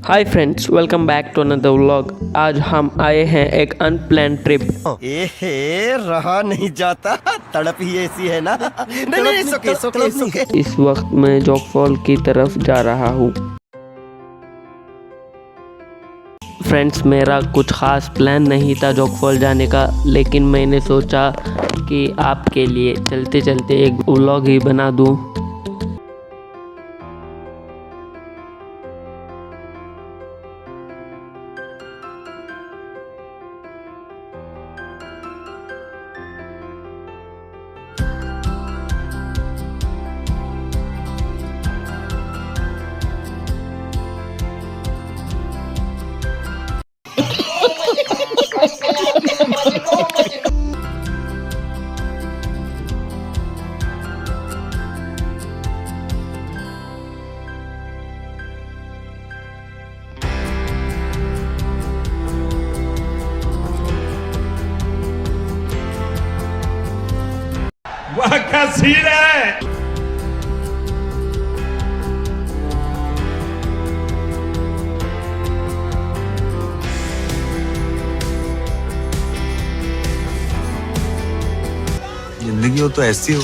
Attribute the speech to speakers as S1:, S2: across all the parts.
S1: Hi friends, welcome back to another vlog. आज हम आए हैं एक अनप्लान ट्रिप।
S2: एहे रहा नहीं जाता, तड़प ही ऐसी है ना। नहीं सोके।
S1: इस वक्त मैं जोग फॉल की तरफ जा रहा हूँ। फ्रेंड्स, मेरा कुछ ख़ास प्लान नहीं था जोग फॉल जाने का, लेकिन मैंने सोचा कि आपके लिए चलते चलते एक व्लॉग ही बना दूँ।
S3: वाह क्या सीन है।
S4: जिंदगी हो तो ऐसी हो।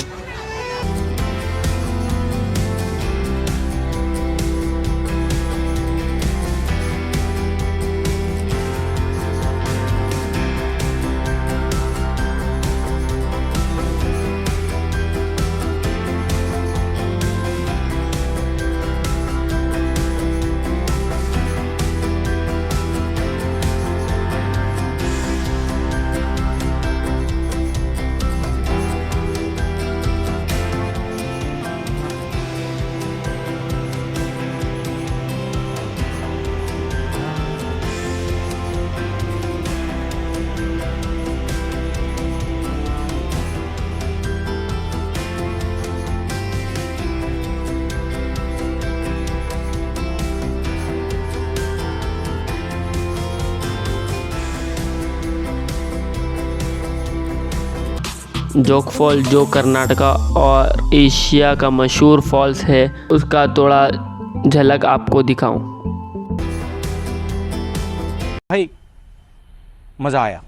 S1: जोग फॉल जो कर्नाटका और एशिया का मशहूर फॉल्स है, उसका थोड़ा झलक आपको दिखाऊं।
S5: भाई मज़ा आया।